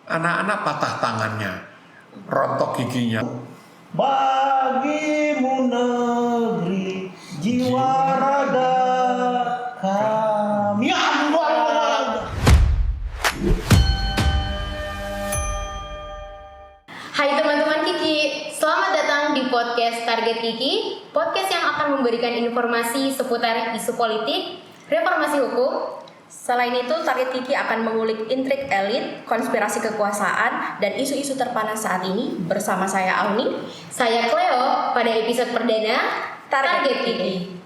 anak-anak patah tangannya, rontok giginya. Bagimu negeri jiwa raga kami. Hai teman-teman Kiki, selamat datang di podcast Target Kiki, podcast yang akan memberikan informasi seputar isu politik, reformasi hukum. Selain itu, Target Kiki akan mengulik intrik elit, konspirasi kekuasaan, dan isu-isu terpanas saat ini bersama saya Auni, saya Cleo pada episode perdana Target Kiki.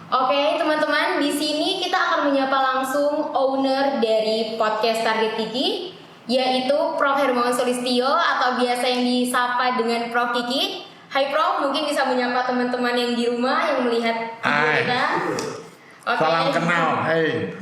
Oke teman-teman, di sini kita akan menyapa langsung owner dari podcast Target Kiki, yaitu Prof. Hermawan Sulistyo atau biasa yang disapa dengan Prof. Kiki. Hai Prof, mungkin bisa menyapa teman-teman yang di rumah yang melihat video kita. Oke. Salam kenal, hai.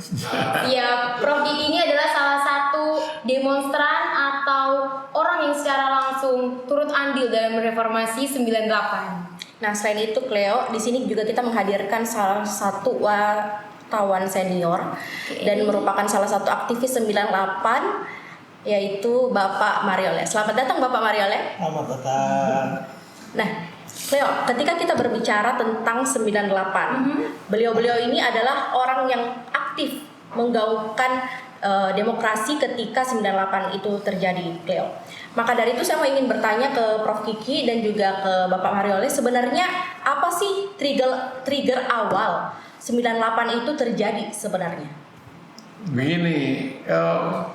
Ya, Prof. Kiki ini adalah salah satu demonstran atau orang yang secara langsung turut andil dalam reformasi 98. Nah, selain itu Cleo, di sini juga kita menghadirkan salah satu wartawan senior dan merupakan salah satu aktivis 98, yaitu Bapak Marioleh. Selamat datang Bapak Marioleh. Selamat datang. Nah, Leo, ketika kita berbicara tentang 98, beliau-beliau ini adalah orang yang aktif menggaungkan demokrasi ketika 98 itu terjadi, Leo. Maka dari itu saya mau ingin bertanya ke Prof. Kiki dan juga ke Bapak Marioleh, sebenarnya apa sih trigger awal 98 itu terjadi sebenarnya? Begini,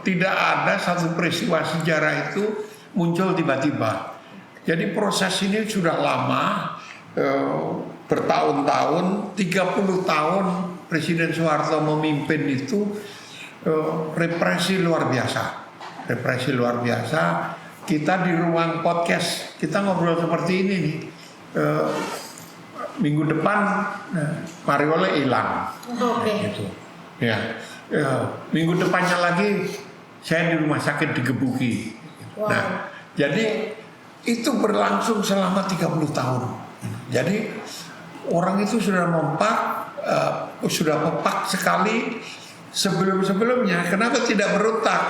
tidak ada satu peristiwa sejarah itu muncul tiba-tiba. Jadi proses ini sudah lama, bertahun-tahun, 30 tahun Presiden Soeharto memimpin itu, represi luar biasa. Represi luar biasa. Kita di ruang podcast, kita ngobrol seperti ini nih. Minggu depan Marioleh hilang. Oke. Gitu. Ya, minggu depannya lagi saya di rumah sakit digebuki. Wow. Nah, jadi itu berlangsung selama 30 tahun. Jadi orang itu sudah sudah pepak sekali sebelum-sebelumnya. Kenapa tidak berontak?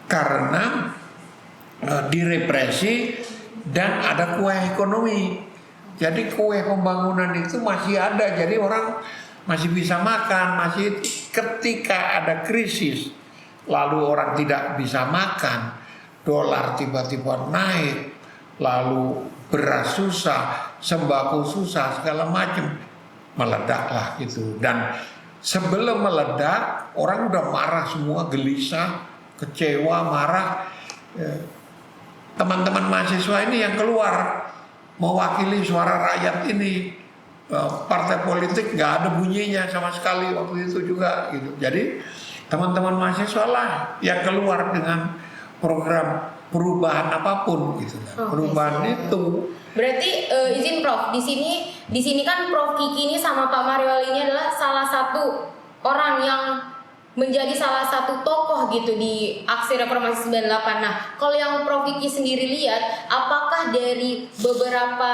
Karena direpresi dan ada kue ekonomi. Jadi kue pembangunan itu masih ada. Jadi orang masih bisa makan, masih ketika ada krisis, lalu orang tidak bisa makan, dolar tiba-tiba naik, lalu beras susah, sembako susah, segala macam, meledaklah gitu. Dan sebelum meledak, orang udah marah semua, gelisah, kecewa, marah. Teman-teman mahasiswa ini yang keluar mewakili suara rakyat ini. Partai politik nggak ada bunyinya sama sekali waktu itu juga gitu. Jadi teman-teman mahasiswa lah yang keluar dengan program perubahan apapun gitu. Perubahan itu. Berarti izin Prof, di sini kan Prof Kiki ini sama Pak Marioleh ini adalah salah satu orang yang menjadi salah satu tokoh gitu di aksi reformasi 98. Nah, kalau yang Prof Kiki sendiri lihat, apakah dari beberapa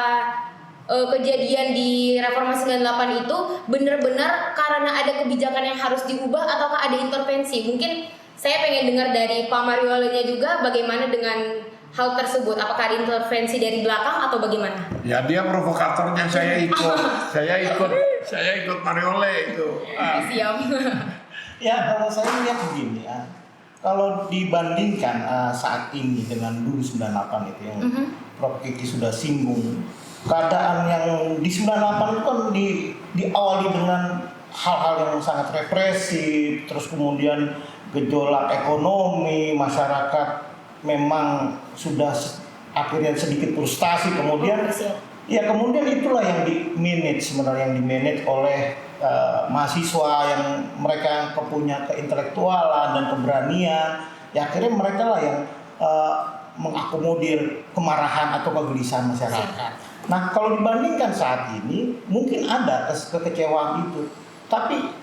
kejadian di reformasi 98 itu benar-benar karena ada kebijakan yang harus diubah ataukah ada intervensi? Mungkin saya pengen dengar dari Pak Mariolehnya juga bagaimana dengan hal tersebut. Apakah ada intervensi dari belakang atau bagaimana? Ya dia provokatornya, saya ikut Marioleh itu. Siap. Ya, kalau saya lihat begini ya. Kalau dibandingkan saat ini dengan dulu 98 itu yang Prof Kiki sudah singgung, keadaan yang di 98 itu kan diawali dengan hal-hal yang sangat represif, terus kemudian gejolak ekonomi, masyarakat memang sudah akhirnya sedikit frustasi, kemudian kemudian itulah yang sebenarnya yang di-manage oleh mahasiswa yang mereka punya keintelektualan dan keberanian, ya akhirnya mereka lah yang mengakomodir kemarahan atau kegelisahan masyarakat. Nah, kalau dibandingkan saat ini mungkin ada kekecewaan itu, tapi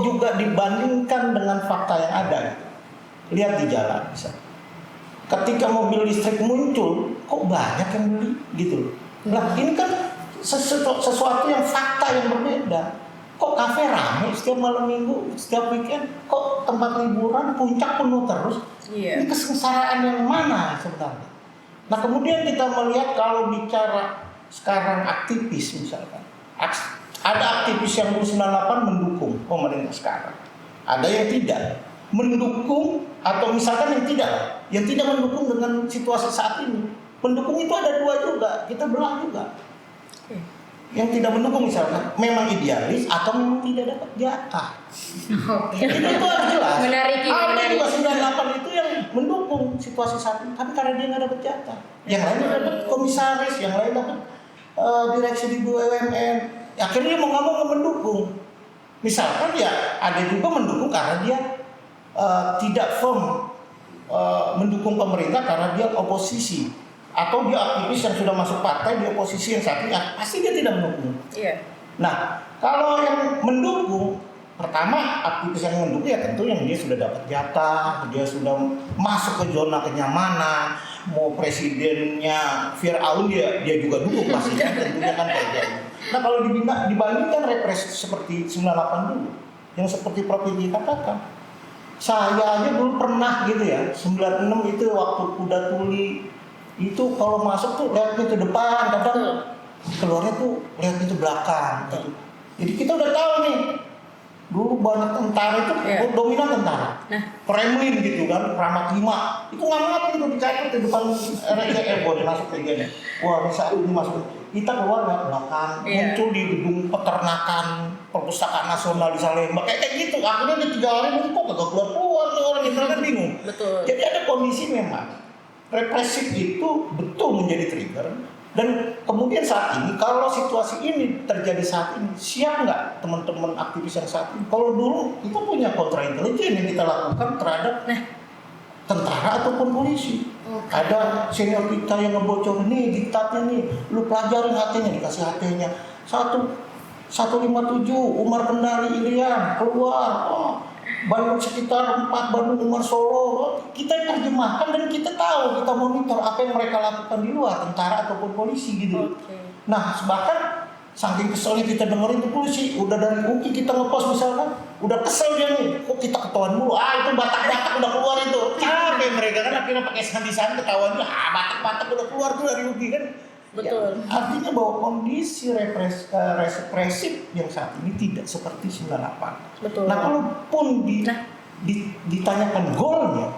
juga dibandingkan dengan fakta yang ada. Lihat di jalan bisa. Ketika mobil listrik muncul, kok banyak yang beli gitu loh. Nah, ini kan sesuatu yang fakta yang berbeda. kok kafe rame setiap malam minggu, setiap weekend, kok tempat liburan puncak penuh terus. Iya. Ini kesengsaraan yang mana sebenarnya? Nah kemudian kita melihat kalau bicara sekarang aktivis misalkan, ada aktivis yang 98 mendukung pemerintah sekarang, ada yang tidak mendukung, atau misalkan yang tidak mendukung dengan situasi saat ini. Pendukung itu ada dua juga, kita belah juga. Yang tidak mendukung misalkan memang idealis atau memang tidak dapat jatah. Itu harus jelas. Menarik. Ada juga 98 itu yang mendukung situasi saat ini, tapi karena dia nggak dapat jatah. Yang lain dapat komisaris, yang lain dapat direksi di BUMN. Akhirnya dia mau nggak mau mendukung. Misalkan ya ada juga mendukung karena dia tidak firm mendukung pemerintah karena dia oposisi. Atau dia aktivis yang sudah masuk partai di oposisi yang saat ini, pasti dia tidak mendukung. Iya. Nah, kalau yang mendukung, pertama aktivis yang mendukung ya tentu yang dia sudah dapat jatah, dia sudah masuk ke zona kenyamanan, mau presidennya Fir'aun dia juga dukung pasti tentunya kan kayak gitu. Nah kalau dibandingkan represi seperti 98 dulu, yang seperti Prof. Diki katakan, saya aja dulu pernah gitu ya, 96 itu waktu kuda tuli itu kalau masuk tuh lihat pintu depan, kadang keluarnya tuh lihat pintu belakang gitu. Jadi kita udah tahu nih, dulu banyak tentara itu dominan tentara. Kremlin gitu kan, Kramat 5 itu nggak ngapain tuh dicari di depan RRC boleh masuk ke gini. Wah saat ini masuk, kita keluar lihat belakang, muncul di gedung peternakan Perpustakaan Nasional di Salemba kayak gitu. Akhirnya di 3 hari kok gak keluar nih orang itu kan bingung. Betul. Jadi ada kondisi memang represif itu betul menjadi trigger, dan kemudian saat ini kalau situasi ini terjadi saat ini, siap nggak teman-teman aktivis yang saat ini? Kalau dulu kita punya kontra intelijen yang kita lakukan terhadap tentara ataupun polisi. Ada senior kita yang ngebocor nih diktatnya nih, lu pelajarin HT-nya, dikasih HT-nya 157 Umar Kendari Irian keluar, Bandung sekitar 4, Bandung Umar Solo, kita terjemahkan dan kita tahu, kita monitor apa yang mereka lakukan di luar, tentara ataupun polisi gitu. Nah bahkan saking keselnya kita dengerin tuh polisi, udah dari UKI kita ngepost misalkan, udah kesel dia nih, kok kita ketahuan mulu, itu Batak-Batak udah keluar itu, capek mereka kan akhirnya pakai sandi-sandi ketahuan dia, Batak-Batak udah keluar tuh dari UKI kan. Betul. Ya, artinya bahwa kondisi represif yang saat ini tidak seperti 98. Betul. Nah, kalaupun ditanyakan goalnya,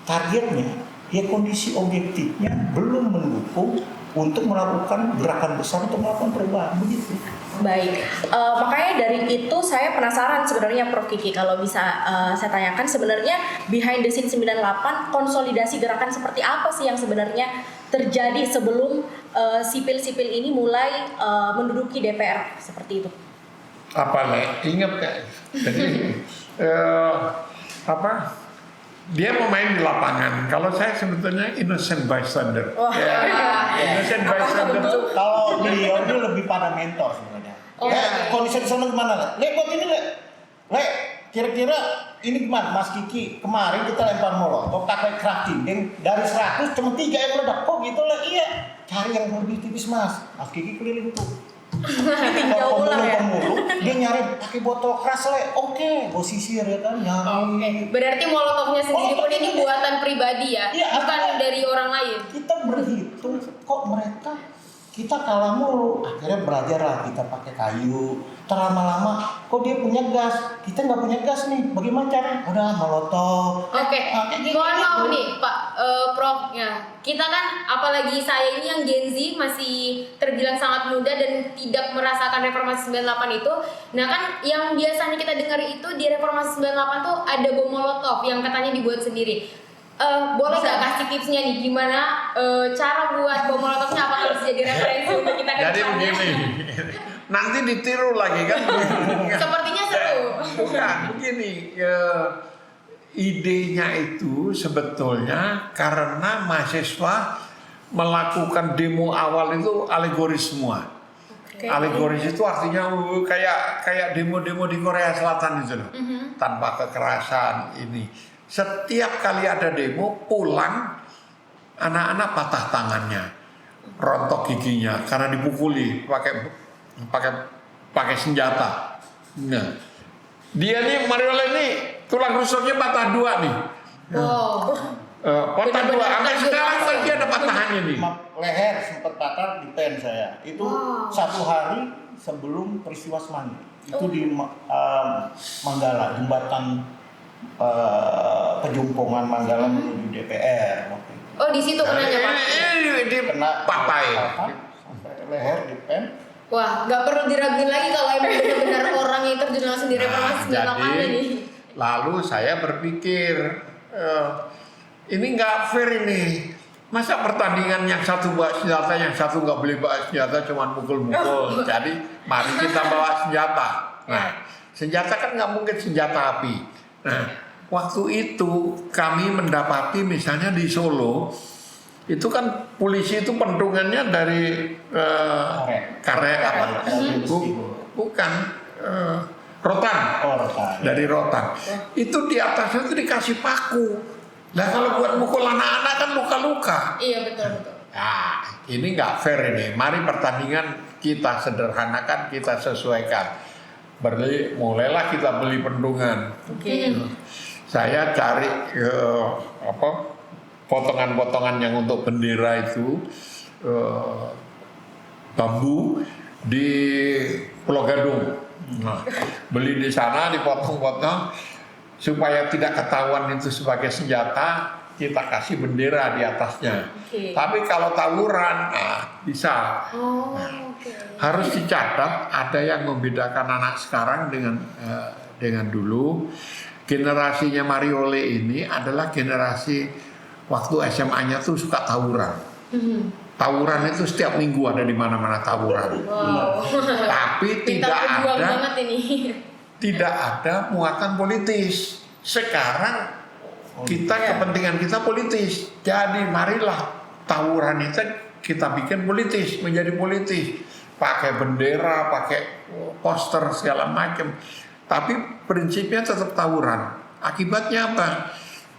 targetnya, ya kondisi objektifnya belum mendukung untuk melakukan gerakan besar untuk melakukan perubahan begitu. Baik, makanya dari itu saya penasaran sebenarnya Prof. Kiki, kalau bisa saya tanyakan sebenarnya behind the scene 98 konsolidasi gerakan seperti apa sih yang sebenarnya terjadi sebelum sipil-sipil ini mulai menduduki DPR seperti itu? Apa ingat ya? Jadi dia mau main di lapangan. Kalau saya sebetulnya innocent bystander. Innocent bystander itu kalau beliau itu lebih pada mentor sebenarnya. Kondisi di sana gimana? Buat ini kira-kira ini gimana Mas Kiki? Kemarin kita lempar molotov pakai crafting dari 100 cuma 3 yang meledak. Kok gitu lah? Iya, cari yang lebih tipis Mas Kiki keliling tuh. Tinjau ulang ya. Dia nyari pakai botol keras oke, gue sisir ya kan nyari. Berarti molotovnya sendiri pun ini buatan pribadi ya, bukan dari orang lain. Kita berhitung kok mereka kita kalah mulu, akhirnya belajar lah kita pakai kayu. Terlama-lama kok dia punya gas, kita nggak punya gas nih, bagaimana caranya? Udah molotov. Mohon maaf nih Pak Prof ya, kita kan apalagi saya ini yang Gen Z masih terbilang sangat muda dan tidak merasakan reformasi 98 itu. Nah kan yang biasanya kita dengar itu di reformasi 98 tuh ada bom molotov yang katanya dibuat sendiri. Boleh nggak kasih tipsnya nih gimana cara buat bom molotovnya, apa harus jadi referensi untuk kita ke jadi begini, nanti ditiru lagi kan? Sepertinya seru. Bukan begini, idenya itu sebetulnya karena mahasiswa melakukan demo awal itu alegoris semua. Alegoris itu artinya kayak demo-demo di Korea Selatan itu loh, tanpa kekerasan ini. Setiap kali ada demo pulang anak-anak patah tangannya, rontok giginya karena dipukuli pakai pakai senjata. Nah, dia nih Mariole nih tulang rusuknya patah 2 nih. Wow. Patah 2. Benar-benar Sampai sekarang masih ada patahannya nih. Leher sempat patah di pen saya. Itu Wow. 1 hari sebelum peristiwa Semanggi. Itu di Manggala, jembatan Pejumpungan Manggala menuju DPR waktu itu. Oh, di situ kenanya, Pak. Di Kena papai. sampai leher di pen. Wah, nggak perlu diraguin lagi kalau emang benar-benar orang yang terjun langsung di reformasi 98 jadi ini. lalu saya berpikir ini nggak fair ini. Masa pertandingan yang satu bawa senjata, yang satu nggak boleh bawa senjata, cuman mukul-mukul. Jadi mari kita bawa senjata. Nah, senjata kan nggak mungkin senjata api. Nah, waktu itu kami mendapati misalnya di Solo, itu kan polisi itu pentungannya dari karet apa? Bukan rotan. Dari rotan. Itu di atasnya itu dikasih paku. Nah kalau buat mukul anak-anak kan luka-luka. Iya, betul. Nah ini nggak fair ini. Mari pertandingan kita sederhanakan, kita sesuaikan. Mulailah kita beli pendungan. Saya cari potongan-potongan yang untuk bendera itu bambu di Pulau Gadung. Nah, beli di sana dipotong-potong supaya tidak ketahuan itu sebagai senjata, kita kasih bendera di atasnya. Tapi kalau tawuran, bisa. Harus dicatat, ada yang membedakan anak sekarang dengan dulu. Generasinya Mariole ini adalah generasi waktu SMA-nya tuh suka tawuran. Tawuran itu setiap minggu ada di mana-mana tawuran. Wow. Tapi tidak ada muatan politis. Sekarang kepentingan kita politis. Jadi marilah tawuran itu kita bikin politis, menjadi politis. Pakai bendera, pakai poster segala macam. Tapi prinsipnya tetap tawuran. Akibatnya apa?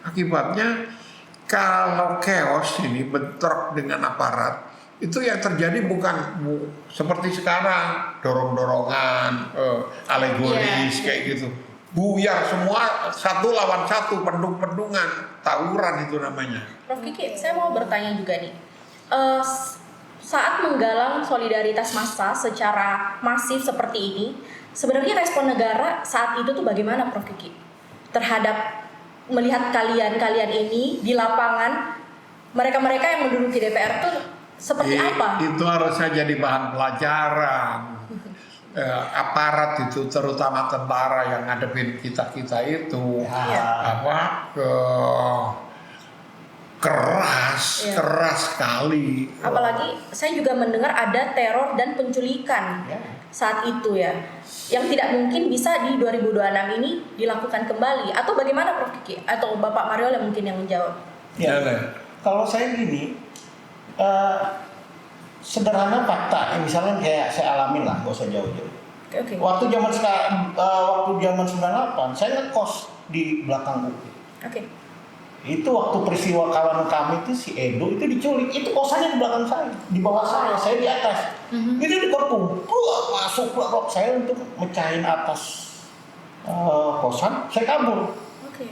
Akibatnya kalau chaos ini bentrok dengan aparat, itu yang terjadi bukan seperti sekarang dorong-dorongan, alegoris kayak gitu. Buyar semua, 1 lawan 1, pendung-pendungan, tawuran itu namanya. Prof Kiki, saya mau bertanya juga nih. Saat menggalang solidaritas massa secara masif seperti ini, sebenarnya respon negara saat itu tuh bagaimana, Prof Kiki? Terhadap melihat kalian ini di lapangan, mereka-mereka yang menduduki DPR tuh seperti apa? Itu harusnya jadi bahan pelajaran. Aparat itu terutama tentara yang ngadepin kita itu keras sekali. Apalagi saya juga mendengar ada teror dan penculikan saat itu ya, yang tidak mungkin bisa di 2026 ini dilakukan kembali, atau bagaimana Prof Kiki atau Bapak Mariole mungkin yang menjawab? Kalau saya gini, sederhana fakta, misalnya kayak saya alamin lah, nggak usah jauh-jauh. Waktu zaman 98, saya ngekos di belakang UPI. Itu waktu peristiwa kawan kami itu si Edo itu diculik, itu kosannya di belakang saya, di bawah saya di atas. Itu dikepung, masuk saya untuk mecahin atas kosan, saya kabur.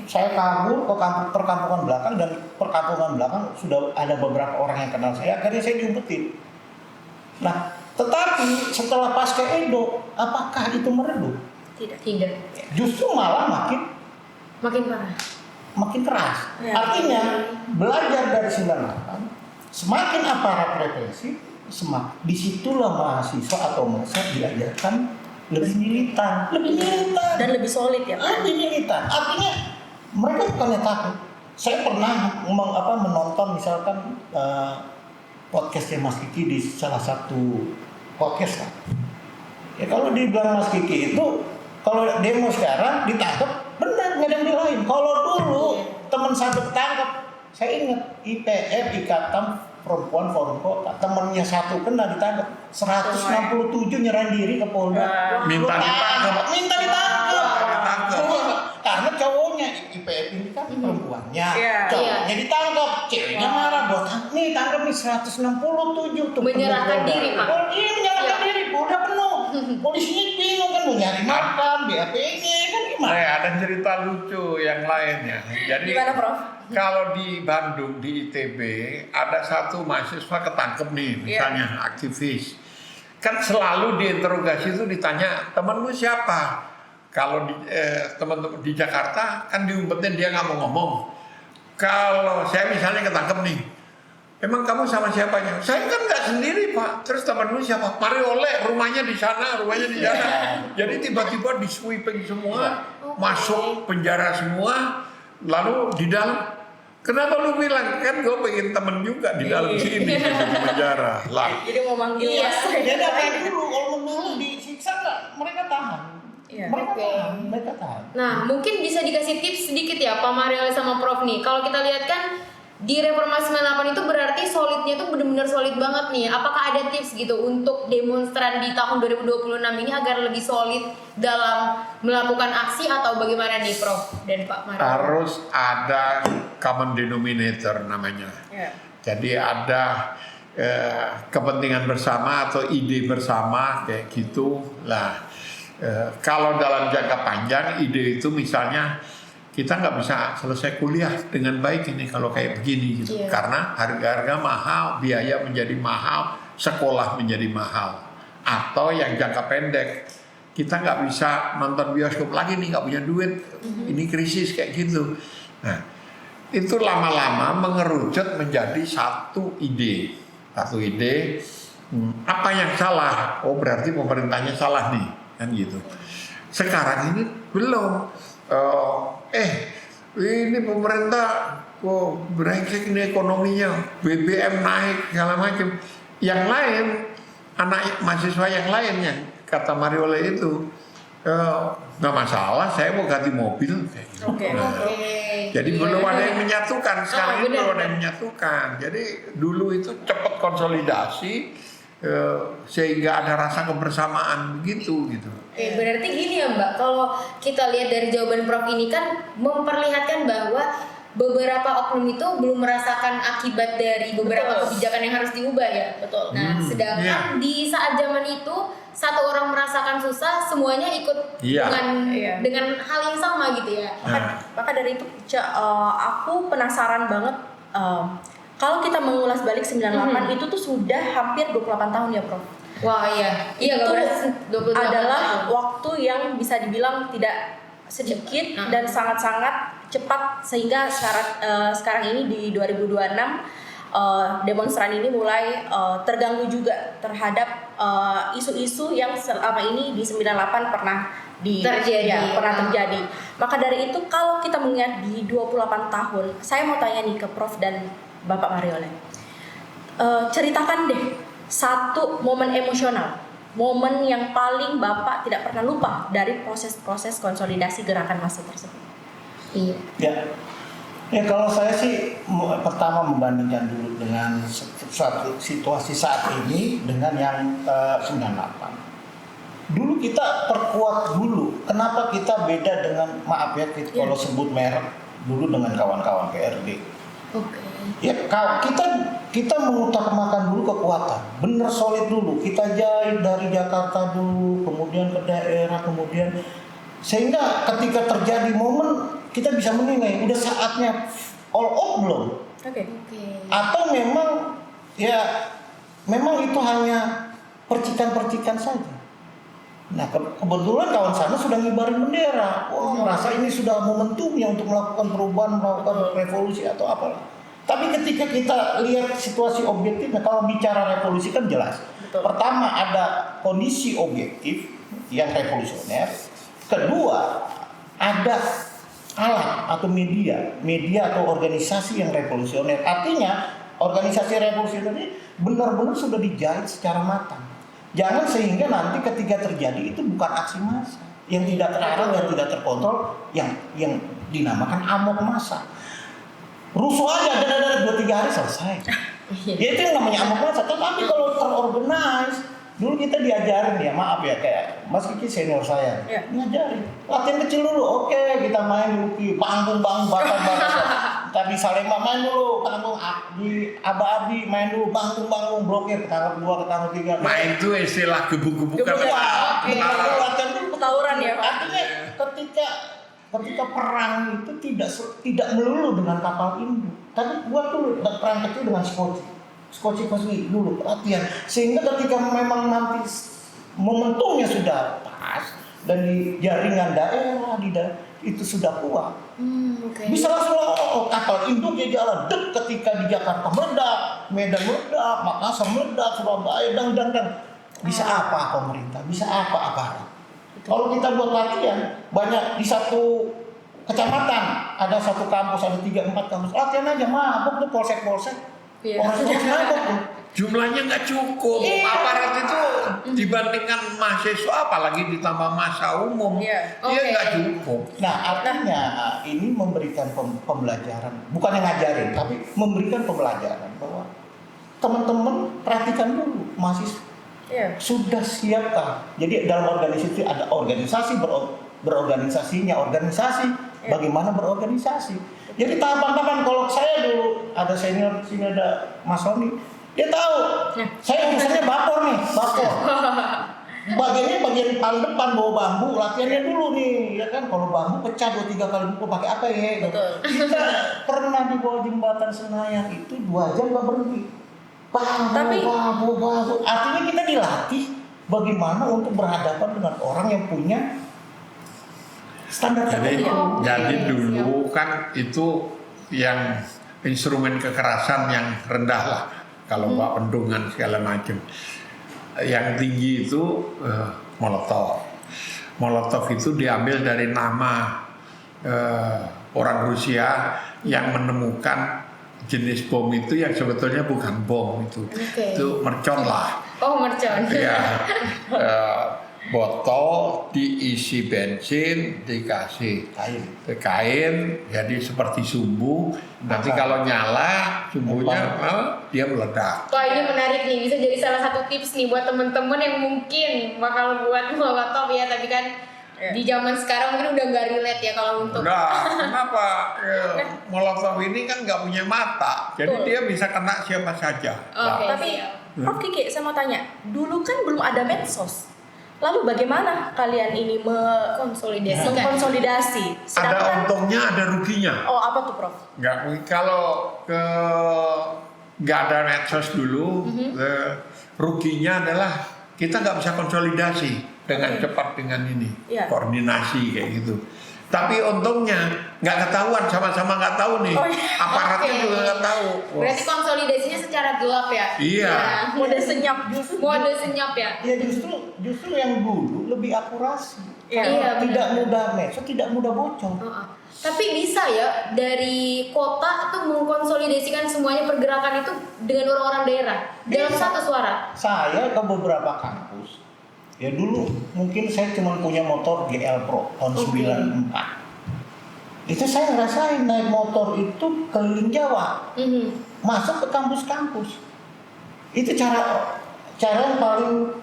Saya kabur ke perkampungan belakang, dan perkampungan belakang sudah ada beberapa orang yang kenal saya, akhirnya saya diumpetin. Nah, tetapi setelah pasca Edo, apakah itu meredup? Tidak. Justru malah makin parah. Makin keras. Artinya belajar dari 98, semakin aparat represif, disitulah mahasiswa atau massa diajarkan lebih militan dan lebih solid ya. Lebih militan. Artinya mereka bukannya takut. Saya pernah menonton misalkan podcastnya Mas Kiki di salah satu podcast lah. Ya kalau dibilang Mas Kiki itu kalau demo sekarang ditangkap, benar nggak ada yang belain. Kalau dulu teman satu ketangkap, saya ingat IPF Ikatan Perempuan Forum Kota, temennya satu kena ditangkap, 167 nyerahin diri ke Polda. Minta ditangkap. Karena cowoknya IPF ini kan perempuannya, cowoknya ditangkap, ceweknya marah, nih tangkap nih 167 tuh. Menyerahkan diri, Pak. Iya, menyerahkan diri, Polda penuh. polisinya bingung kan mau nyari makan, BAP-nya kan gimana? Ada cerita lucu yang lainnya. Jadi Gimana, Prof? kalau di Bandung di ITB ada satu mahasiswa ketangkep nih, misalnya aktivis. Kan selalu diinterogasi itu ditanya, temen lu siapa? Kalau teman-teman di Jakarta kan diumpetin dia nggak mau ngomong. Kalau saya misalnya ketangkep nih, emang kamu sama siapanya? Saya kan nggak sendiri Pak. Terus teman lu siapa? Mariole, rumahnya di sana, rumahnya di sana. Jadi tiba-tiba di sweeping semua, masuk penjara semua, lalu di dalam. Kenapa lu bilang? Kan gue pengen temen juga di dalam sini di penjara. Lah. Jadi mau manggil Iya, mas. jadi kayak dulu kalau menurut disiksa nggak, mereka tahan. Iya. Mereka tahan. Nah, mungkin bisa dikasih tips sedikit ya Pak Mariole sama Prof nih. Kalau kita lihat kan di Reformasi 98 itu berarti solidnya tuh benar-benar solid banget nih. Apakah ada tips gitu untuk demonstran di tahun 2026 ini agar lebih solid dalam melakukan aksi atau bagaimana nih Prof dan Pak Mariole? Harus ada common denominator namanya. Iya. Jadi ada kepentingan bersama atau ide bersama kayak gitu lah. Kalau dalam jangka panjang ide itu misalnya kita nggak bisa selesai kuliah dengan baik ini kalau kayak begini gitu. Karena harga-harga mahal, biaya menjadi mahal, sekolah menjadi mahal. Atau yang jangka pendek, kita nggak bisa nonton bioskop lagi nih, nggak punya duit. Ini krisis kayak gitu. Nah, itu lama-lama mengerucut menjadi satu ide. Apa yang salah? Oh berarti pemerintahnya salah nih, kan gitu. Sekarang ini belum. Ini pemerintah brengsek ini ekonominya, BBM naik segala macam. Yang lain, anak mahasiswa yang lainnya kata Mariole itu nggak masalah, saya mau ganti mobil. Oke. Jadi belum ada yang menyatukan. Sekarang ini belum ada yang menyatukan. Jadi dulu itu cepat konsolidasi sehingga ada rasa kebersamaan begitu gitu. Oke, berarti gini ya Mbak, kalau kita lihat dari jawaban Prof ini kan memperlihatkan bahwa beberapa oknum itu belum merasakan akibat dari beberapa kebijakan yang harus diubah ya. Betul. Nah, sedangkan di saat zaman itu satu orang merasakan susah, semuanya ikut dengan hal yang sama gitu ya. Maka dari itu aku penasaran banget kalau kita mengulas balik 98 itu tuh sudah hampir 28 tahun ya Prof. Wah iya, Itu nggak berasa 28 adalah tahun. waktu yang bisa dibilang tidak sedikit dan sangat-sangat cepat sehingga sekarang ini di 2026 demonstran ini mulai terganggu juga terhadap isu-isu yang selama ini di 98 pernah terjadi. Maka dari itu kalau kita mengingat di 28 tahun, saya mau tanya nih ke Prof dan Bapak Mariole. Ceritakan deh satu momen emosional, momen yang paling Bapak tidak pernah lupa dari proses-proses konsolidasi gerakan massa tersebut. Iya. Ya kalau saya sih pertama membandingkan dulu dengan suatu situasi saat ini dengan yang 98. Dulu kita perkuat dulu. Kenapa kita beda dengan, maaf ya kalau sebut merek, dulu dengan kawan-kawan PRD. Oke. Ya kita mengutamakan dulu kekuatan, bener solid dulu. Kita jahit dari Jakarta dulu, kemudian ke daerah, kemudian sehingga ketika terjadi momen kita bisa menilai udah saatnya all out belum? Oke. Atau memang itu hanya percikan-percikan saja. Nah kebetulan kawan sana sudah ngibarin bendera. Wah merasa ini sudah momentumnya untuk melakukan perubahan, melakukan revolusi atau apalah. Tapi ketika kita lihat situasi objektifnya, kalau bicara revolusi kan jelas. Betul. Pertama ada kondisi objektif yang revolusioner. Kedua ada alat atau media atau organisasi yang revolusioner. Artinya organisasi revolusioner ini benar-benar sudah dijahit secara matang. Jangan sehingga nanti ketika terjadi itu bukan aksi massa yang tidak terarah dan tidak terkontrol, yang dinamakan amok massa. Rusuh aja dan 2-3 hari selesai. Ya itu yang namanya amok massa. Tetapi kalau terorganize, dulu kita diajarin ya, maaf ya kayak Mas Kiki senior saya, ngajarin latihan kecil dulu. Oke, kita main Luki, panggung bakar. tadi Salema main dulu, tanggung di Aba-abi main dulu, bangun blokir, ketangkep 2, ketangkep 3. Main itu istilah gebuk-gebukan. Latihan dulu Tawuran ya, Pak? Artinya ketika perang itu tidak melulu dengan kapal induk. Tapi buat dulu perang kecil dengan skoci dulu latihan. Sehingga ketika memang nanti momentumnya sudah pas dan di jaringan daerah itu sudah kuat. Bisa langsung kapal induknya jalan ketika di Jakarta meledak, Medan meledak, Makassar meledak, Surabaya dang. Bisa apa pemerintah? Bisa apa aparat? Kalau kita buat latihan banyak di satu kecamatan ada satu kampus, ada 3-4 kampus, latihan aja mabuk tuh polsek mabuk tuh. Jumlahnya nggak cukup. Aparat itu dibandingkan mahasiswa, apalagi ditambah masa umum, dia nggak cukup. Nah, artinya ini memberikan pembelajaran, bukan yang ngajarin, tapi memberikan pembelajaran bahwa teman-teman perhatikan dulu mahasiswa sudah siapkah. Jadi dalam organisasi ada organisasi berorganisasinya, organisasi bagaimana berorganisasi. Jadi tahapan-tahapan, kalau saya dulu ada senior sini ada Mas Roni, dia tahu saya urusannya bakor. Bagian paling depan bawa bambu, latihannya dulu nih, ya kan. Kalau bambu pecah 2-3 kali pukul pakai apa ya? Betul. Kita pernah di bawah jembatan Senayan itu 2 jam nggak berhenti. Bambu. Artinya kita dilatih bagaimana untuk berhadapan dengan orang yang punya standar tertentu. Jadi dulu kan itu yang instrumen kekerasan yang rendah lah. Kalau Pak Pendungan segala macam. Yang tinggi itu Molotov. Molotov itu diambil dari nama orang Rusia yang menemukan jenis bom itu yang sebetulnya bukan bom itu. Itu mercon lah. Oh, mercon. Ya, botol diisi bensin, dikasih kain, jadi seperti sumbu. Nanti kalau nyala sumbunya, dia meledak. Wah, ini menarik nih, bisa jadi salah satu tips nih buat temen-temen yang mungkin bakal buat molotov ya, tapi kan di zaman sekarang mungkin udah nggak relate ya kalau untuk. Nah, kenapa? Molotov ini kan nggak punya mata, jadi dia bisa kena siapa saja. Tapi Prof Kiki, saya mau tanya, dulu kan belum ada medsos. Lalu bagaimana kalian ini mengkonsolidasi? Ada untungnya, ada ruginya. Oh, apa tuh, Prof? Kalau nggak ada medsos dulu, ruginya adalah kita nggak bisa konsolidasi dengan cepat dengan ini, koordinasi kayak gitu. Tapi untungnya nggak ketahuan, sama-sama nggak tahu nih, aparatnya juga nggak tahu. Berarti konsolidasinya secara gelap ya? Iya. Mode senyap. Mode senyap ya? Ya justru yang dulu lebih akurasi. Tidak mudah medsos, tidak mudah bocor. Tapi bisa ya dari kota tuh mengkonsolidasikan semuanya pergerakan itu dengan orang-orang daerah dalam satu suara. Saya ke beberapa kampus. Ya dulu mungkin saya cuma punya motor GL Pro tahun 94. Itu saya ngerasain naik motor itu keliling Jawa. Masuk ke kampus-kampus. Itu cara yang paling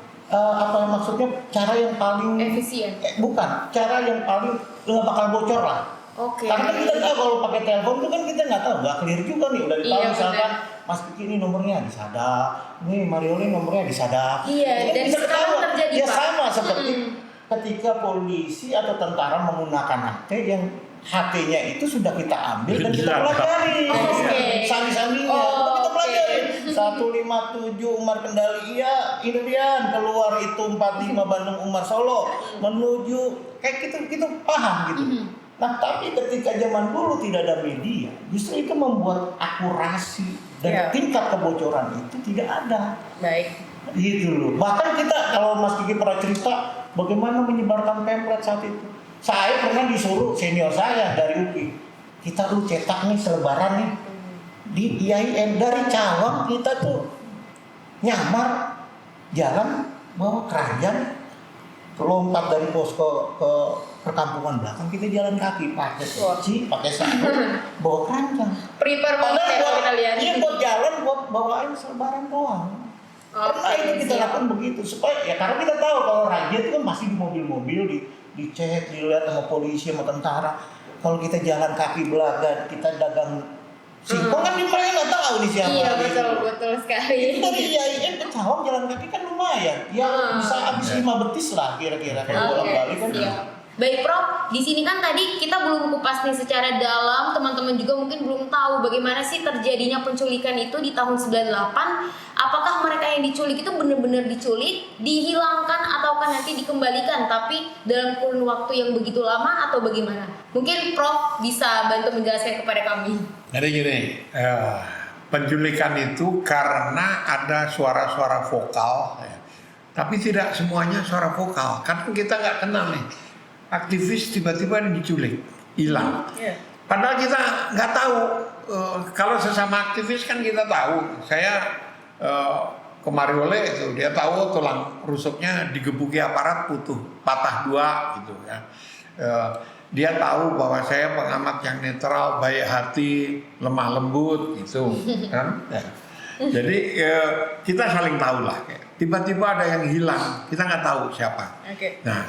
cara yang paling efisien. Bukan, cara yang paling nggak bakal bocor lah. Karena kita tahu kalau pakai telepon itu kan kita nggak tahu, nggak clear juga nih. Udah ditahu misalkan Mas Kiki ini nomornya di Sadak, ini Marioli nomornya di Sadak. Iya, dan bisa sekarang ketahuan. terjadi Ya sama seperti ketika polisi atau tentara menggunakan HT yang HT-nya itu sudah kita ambil dan kita pelajari. Sandi-sandinya kita pelajari. 157 Umar Kendali iya, Irian keluar itu 45 Bandung Umar Solo menuju kayak gitu paham gitu. Nah, tapi ketika zaman dulu tidak ada media, justru itu membuat akurasi dan tingkat kebocoran itu tidak ada. Baik. Gitu loh. Bahkan kita, kalau Mas Kiki pernah cerita bagaimana menyebarkan pamflet saat itu. Saya pernah disuruh senior saya dari UPI, kita lu cetak nih selebaran nih di IAIN dari Cawang, kita tuh nyamar jalan bawa keranjang, lompat dari posko ke perkampungan belakang, kita jalan kaki pakai peci, pakai sabun, bawa keranjang. Prepare banget ya kalau kita lihat. Iya, buat jalan, buat bawain selebaran doang. Pernah itu kita lakukan begitu supaya ya karena kita tahu kalau raja itu kan masih di mobil-mobil dicek, dilihat sama polisi sama tentara. Kalau kita jalan kaki belaga, kita dagang Singkong kan mereka nggak tahu nih siapa. Iya gitu. betul sekali. Itu dari IAIN ke Cawang jalan kaki kan lumayan. Ya bisa habis 5 betis lah kira-kira kalau bolak-balik kan. Siap. Baik Prof, di sini kan tadi kita belum kupas nih secara dalam, teman-teman juga mungkin belum tahu bagaimana sih terjadinya penculikan itu di tahun 98. Apakah mereka yang diculik itu benar-benar diculik, dihilangkan ataukah nanti dikembalikan tapi dalam kurun waktu yang begitu lama atau bagaimana? Mungkin Prof bisa bantu menjelaskan kepada kami. Jadi gini, penculikan itu karena ada suara-suara vokal, ya. Tapi tidak semuanya suara vokal. Karena kita nggak kenal nih, aktivis tiba-tiba diculik, hilang. Padahal kita nggak tahu. Kalau sesama aktivis kan kita tahu. Saya ke Mariole itu dia tahu tulang rusuknya digebuki aparat patah 2 gitu ya. Dia tahu bahwa saya pengamat yang netral, baik hati, lemah lembut gitu kan. Ya. Jadi kita saling tahu lah. Tiba-tiba ada yang hilang, kita nggak tahu siapa. Nah,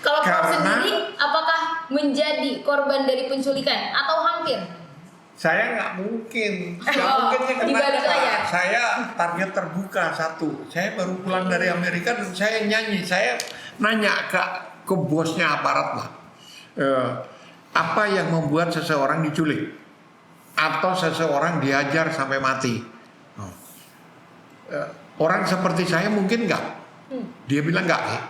Kalau Prof sendiri, apakah menjadi korban dari penculikan atau hampir? saya nggak mungkin. Di balik layar. Saya target terbuka satu. Saya baru pulang dari Amerika dan saya nyanyi. Saya nanya ke bosnya aparat lah. Apa yang membuat seseorang diculik atau seseorang dihajar sampai mati? Orang seperti saya mungkin enggak. Dia bilang enggak.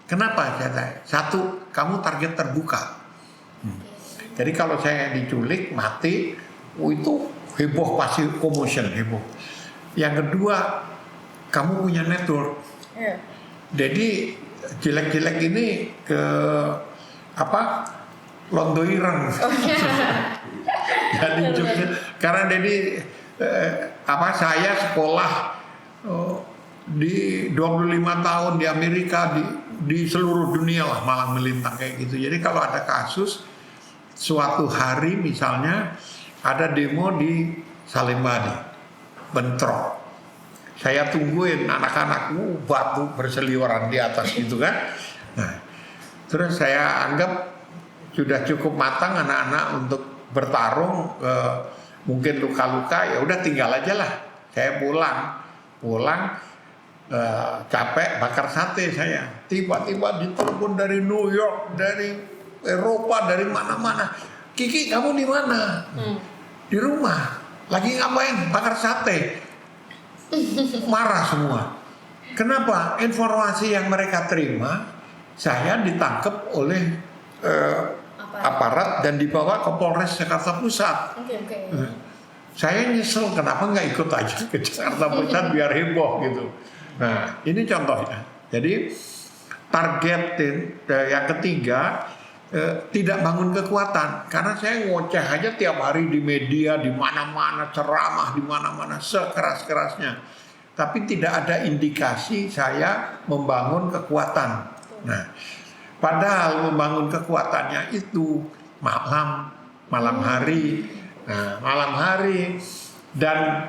Kenapa? Satu, kamu target terbuka. Jadi kalau saya diculik mati, itu heboh, pasti commotion, heboh. Yang kedua, kamu punya network. Jadi jelek-jelek ini ke Londo Ireng. Jadi karena jadi saya sekolah di 25 tahun di Amerika, di seluruh dunia lah, malang melintang kayak gitu. Jadi kalau ada kasus suatu hari misalnya ada demo di Salemba nih, bentrok, saya tungguin anak-anak batu berseliweran di atas gitu kan. Nah, terus saya anggap sudah cukup matang anak-anak untuk bertarung, mungkin luka-luka, ya udah tinggal aja lah. Saya pulang capek bakar sate saya. Tiba-tiba ditelepon dari New York, dari Eropa, dari mana-mana. Kiki, kamu di mana? Di rumah. Lagi ngapain? Bakar sate. Marah semua. Kenapa? Informasi yang mereka terima, saya ditangkap oleh aparat dan dibawa ke Polres Jakarta Pusat. Saya nyesel kenapa nggak ikut aja ke Jakarta Pusat biar heboh gitu. Nah, ini contohnya. Jadi target yang ketiga, tidak bangun kekuatan, karena saya ngoceh aja tiap hari di media, di mana-mana, ceramah di mana-mana sekeras-kerasnya, tapi tidak ada indikasi saya membangun kekuatan. Nah, padahal membangun kekuatannya itu malam hari. Nah, malam hari dan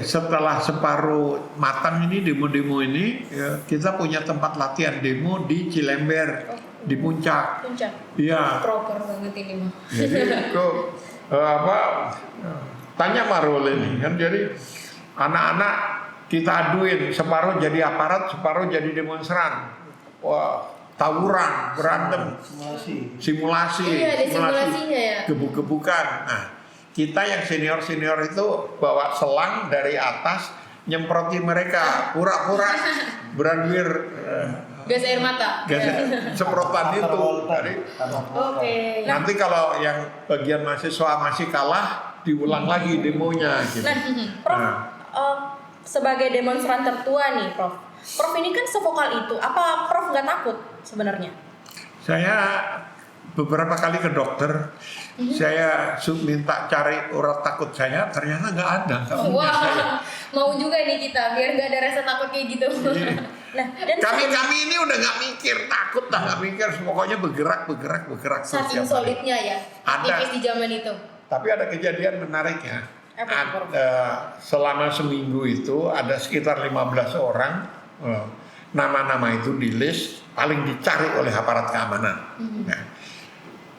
setelah separuh matang ini demo-demo ini, kita punya tempat latihan demo di Cilember, di Puncak. Iya. Proper banget ini mah. Jadi tanya Marul ini kan, jadi anak-anak kita aduin, separuh jadi aparat, separuh jadi demonstran. Wah, tawuran, berantem, simulasi. Iya, ada simulasinya ya. Gebuk-gebukan. Nah, kita yang senior-senior itu bawa selang dari atas, nyemproti mereka, pura-pura beranwir gas air mata. Semprotan itu. Jadi, nanti kalau yang bagian mahasiswa masih kalah, diulang lagi demonya gitu. Prof, sebagai demonstran tertua nih, Prof ini kan sevokal itu, apa Prof nggak takut sebenarnya? Saya beberapa kali ke dokter, saya minta cari urat takut saya, ternyata nggak ada. Wah, mau juga nih kita biar nggak ada rasa takut kayak gitu. Nah, dan kami ini udah nggak mikir takut, nggak mikir, pokoknya bergerak. Saking solidnya ya, aktivis di zaman itu. Tapi ada kejadian menariknya. Selama seminggu itu ada sekitar 15 orang. Nama-nama itu di list paling dicari oleh aparat keamanan. Nah,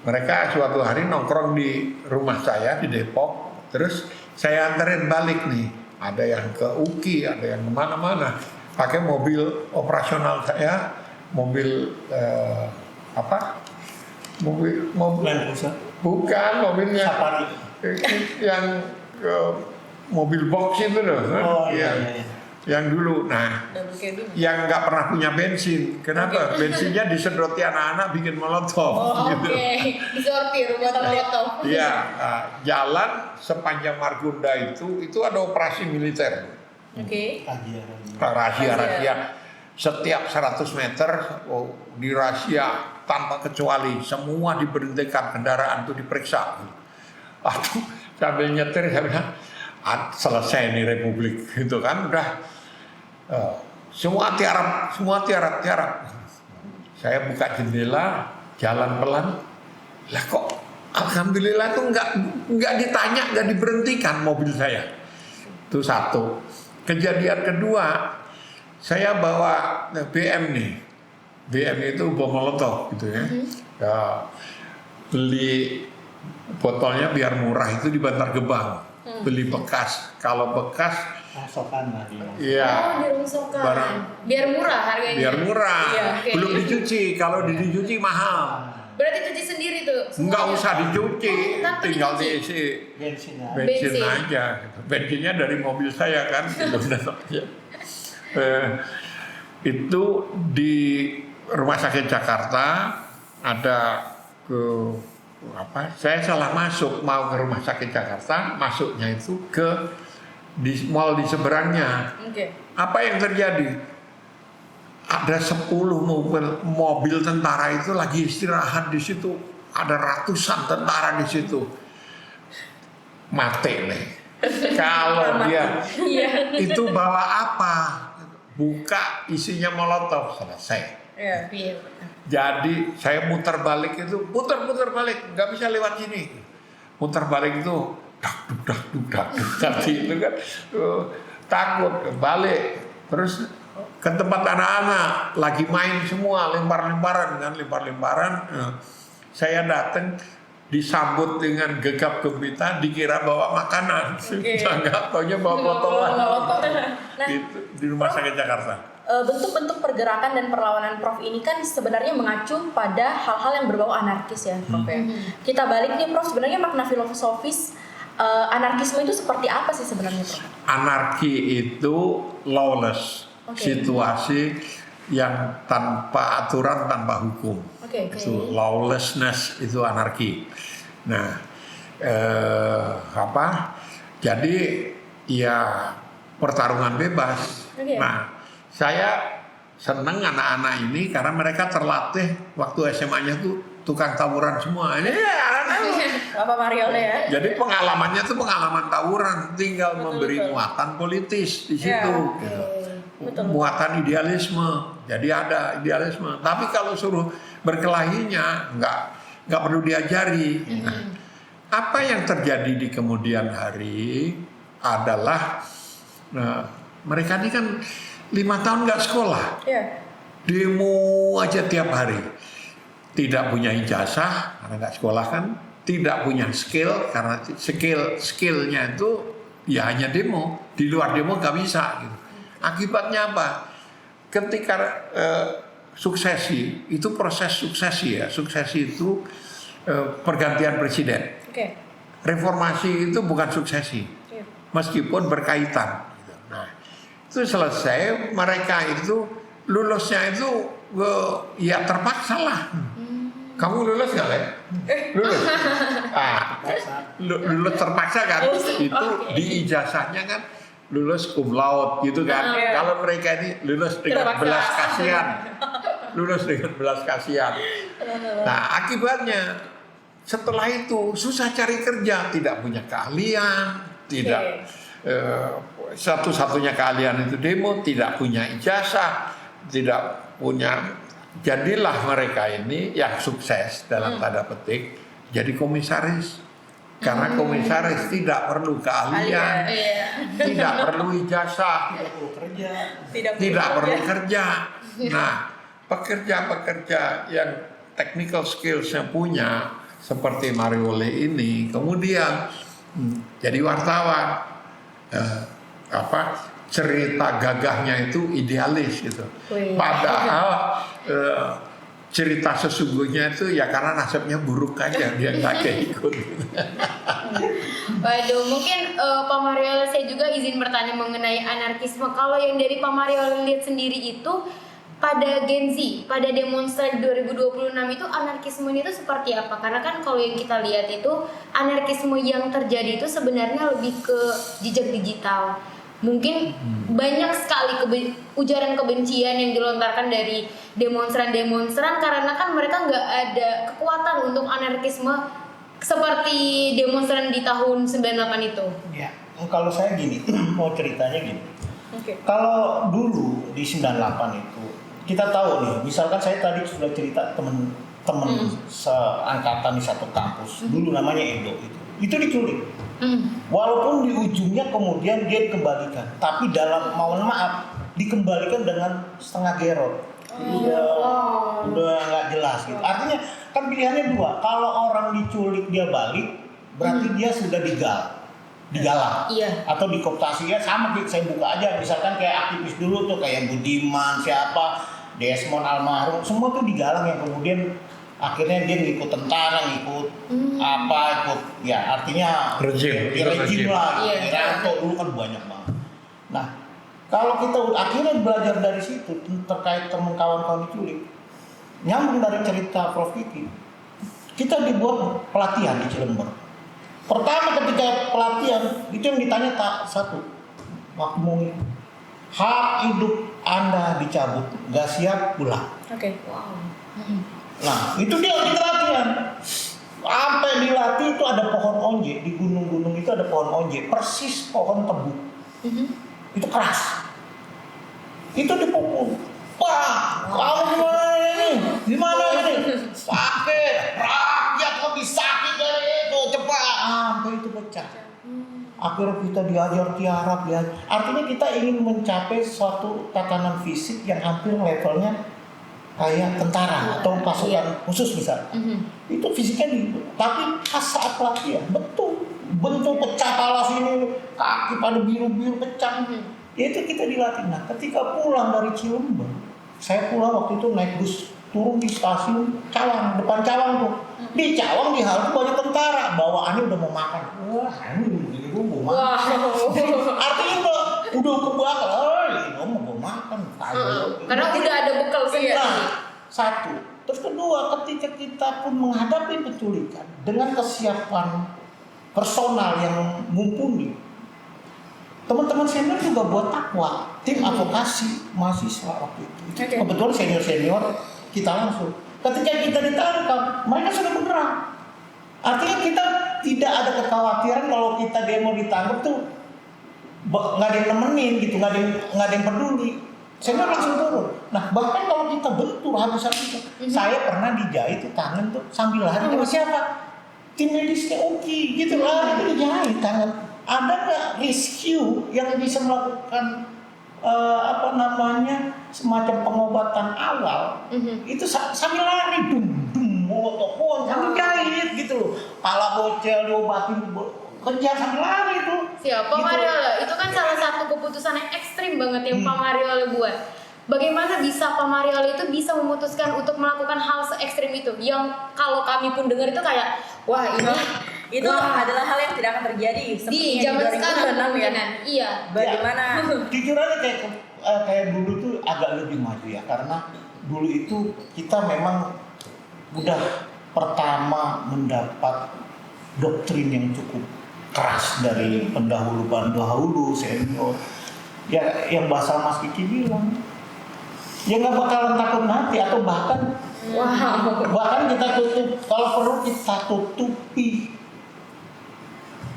mereka suatu hari nongkrong di rumah saya di Depok, Terus saya anterin balik nih. Ada yang ke UKI, ada yang kemana-mana. Pakai mobil operasional saya, mobil mobil Land Cruiser. bukan mobilnya Safari. yang mobil box itu loh. Oh Iya. iya. Yang dulu. Nah, Double cabin. yang nggak pernah punya bensin. Kenapa? Bensinnya disedoti anak-anak bikin molotov. Oh, gitu. oke. Disortir buat molotov. Iya, jalan sepanjang Margonda itu ada operasi militer. Oke. Rahasia. Setiap 100 meter dirahasia tanpa kecuali, semua diberhentikan, kendaraan itu diperiksa. Aduh, sambil nyetir saya bilang, selesai nih Republik, gitu kan, udah semua tiarap. Saya buka jendela, jalan pelan, lah kok alhamdulillah tuh nggak ditanya, nggak diberhentikan mobil saya. Itu satu. Kejadian kedua, saya bawa BM nih. BM itu bom molotov gitu ya. Ya, beli botolnya biar murah itu di Bantar Gebang. Beli bekas. Kalau bekas, Pasokan lah dia. iya. Dirungsukkan. Barang. Biar murah harganya. Biar murah. Iya, oke. Belum dicuci. Kalau dicuci mahal. Berarti cuci sendiri tuh. Nggak semuanya? usah dicuci, Tanpa tinggal dicuci. diisi Bensin ya. bensin Bensin. aja. Bensinnya dari mobil saya kan. Itu di Rumah Sakit Jakarta ada ke saya salah masuk mau ke Rumah Sakit Jakarta, masuknya itu ke di mall di seberangnya. Oke. Apa yang terjadi? Ada 10 mobil tentara itu lagi istirahat di situ. Ada ratusan tentara di situ. Mati nih. Kalau dia itu bawa apa? Buka isinya molotov, selesai. Iya. Jadi saya muter balik itu, putar balik, nggak bisa lewat sini. Muter balik itu, dak tadi itu kan takut balik. Terus ke tempat anak-anak lagi main semua, lempar-lemparan. Saya datang disambut dengan gegap gempita, dikira bawa makanan. Nggak taunya bawa botolan. Nah, Itu di Rumah Sakit Jakarta. bentuk-bentuk pergerakan dan perlawanan Prof ini kan sebenarnya mengacu pada hal-hal yang berbau anarkis ya, Prof ya. Kita balik nih, Prof, sebenarnya makna filosofis anarkisme itu seperti apa sih sebenarnya, Prof? Anarki itu lawless, situasi yang tanpa aturan, tanpa hukum. Itu lawlessness, itu anarki. Nah, jadi ya pertarungan bebas. Nah, saya seneng anak-anak ini karena mereka terlatih waktu SMA-nya tuh tukang tawuran semua. Ini Bapak Mario ya. jadi pengalamannya tuh pengalaman tawuran, tinggal memberi muatan politis di situ. Gitu. Muatan idealisme, jadi ada idealisme. Tapi kalau suruh berkelahinya nggak perlu diajari. Nah, apa yang terjadi di kemudian hari adalah mereka ini kan 5 tahun nggak sekolah, demo aja tiap hari, tidak punya ijazah karena nggak sekolah kan, tidak punya skill karena skillnya itu ya hanya demo, di luar demo nggak bisa. Gitu. Akibatnya apa? Ketika suksesi itu proses suksesi ya, suksesi itu pergantian presiden. Reformasi itu bukan suksesi, meskipun berkaitan. Nah, itu selesai, mereka itu lulusnya itu ya terpaksa lah. Kamu lulus nggak, Le? Lulus. Lulus terpaksa kan? Itu di ijazahnya kan lulus cum laude gitu kan. Kalau mereka ini lulus dengan belas kasihan. Lulus dengan belas kasihan. Nah, akibatnya setelah itu susah cari kerja, tidak punya keahlian, tidak satu-satunya keahlian itu demo, tidak punya ijazah, tidak punya. Jadilah mereka ini yang sukses dalam tanda petik jadi komisaris. Karena komisaris tidak perlu keahlian, tidak perlu ijazah, tidak perlu kerja. Nah, pekerja-pekerja yang technical skills-nya punya seperti Mariole ini, kemudian Jadi wartawan cerita gagahnya itu idealis gitu. Wih. Padahal cerita sesungguhnya itu ya karena nasibnya buruk aja dia nggak ikut. Waduh, mungkin Pak Mario, saya juga izin bertanya mengenai anarkisme. Kalau yang dari Pak Mario lihat sendiri itu pada Gen Z, pada demonstrasi 2026 itu anarkisme itu seperti apa? Karena kan kalau yang kita lihat itu anarkisme yang terjadi itu sebenarnya lebih ke jejak digital. Mungkin banyak sekali ujaran kebencian yang dilontarkan dari demonstran-demonstran karena kan mereka nggak ada kekuatan untuk anarkisme seperti demonstran di tahun 98 itu. Ya, kalau saya gini, mau ceritanya gini. Oke. Kalau dulu di 98 itu kita tahu nih, misalkan saya tadi sudah cerita teman-teman seangkatan di satu kampus, dulu namanya Edo itu diculik. Walaupun di ujungnya kemudian dia dikembalikan, tapi dalam mohon maaf dikembalikan dengan setengah gerot. Udah nggak jelas gitu. Artinya kan pilihannya dua. Kalau orang diculik dia balik, berarti dia sudah digalang. Iya. Atau dikooptasi ya sama gitu. Saya buka aja misalkan kayak aktivis dulu tuh kayak Budiman siapa, Desmond Almarhum, semua tuh digalang yang kemudian akhirnya dia ngikut tentara, ngikut ikut ya artinya rejim lah. Iya. Wiranto dulu kan banyak banget. Nah, kalau kita akhirnya belajar dari situ terkait teman kawan-kawan diculik, nyambung dari cerita Prof Kiki, kita dibuat pelatihan di Cilember. Pertama ketika pelatihan itu yang ditanya satu, makmum hak hidup Anda dicabut, gak siap pulang. Oke. Wow. Nah itu dia kita latihan. Sampai dilatih itu ada pohon onje di gunung-gunung itu ada pohon onje, persis pohon tebu. Itu keras. Itu dipukul. Wah, kamu gimana ini? Sakit, rakyat lebih sakit dari itu, cepat. Sampai itu pecah. Akhirnya kita diajar tiarap ya. Artinya kita ingin mencapai suatu tatanan fisik yang hampir levelnya kayak tentara atau pasukan khusus misalnya. Itu fisiknya tapi pas saat pelatihan bentuk pecah pala sini, kaki pada biru-biru pecah. Ya itu kita dilatih. Nah ketika pulang dari Cilember, saya pulang waktu itu naik bus turun di stasiun Cawang, depan Cawang tuh. Di Cawang di halte banyak tentara, bawaannya udah mau makan. Wah, ini begini gue mau makan. Artinya udah kebakar, ini mau makan. Karena udah ada bekal sendiri. Nah, satu. Terus kedua, ketika kita pun menghadapi penculikan dengan kesiapan personal yang mumpuni, teman-teman senior juga buat takwa, tim advokasi mahasiswa waktu itu. Kebetulan senior kita langsung. Ketika kita ditangkap, mereka sudah bergerak. Artinya kita tidak ada kekhawatiran kalau kita demo ditangkap tuh nggak ada yang nemenin gitu, nggak ada yang peduli. Senior langsung turun. Nah bahkan kalau kita bentur habis-habisan, saya pernah dijahit tuh tangan tuh sambil lari sama siapa? Tim medisnya Uki gitu lari itu dijahit tangan. Ada nggak rescue yang bisa melakukan semacam pengobatan awal? Itu sambil lari tokon sambil jahit gitu loh. Pala bocel diobatin kerja sambil lari itu. Siapa gitu. Mario? Itu kan salah satu keputusan yang ekstrim banget yang Pak Mario buat. Bagaimana bisa Pak Mario itu bisa memutuskan untuk melakukan hal se-ekstrim itu? Yang kalau kami pun dengar itu kayak wah ini Itu adalah hal yang tidak akan terjadi di zaman sekarang ya. Iya. Bagaimana? Jujur aja kayak dulu tuh agak lebih maju ya, karena dulu itu kita memang udah pertama mendapat doktrin yang cukup keras dari pendahulu senior. Ya yang bahasa Mas Kiki bilang, ya nggak bakalan takut mati atau bahkan kita tutup, kalau perlu kita tutupi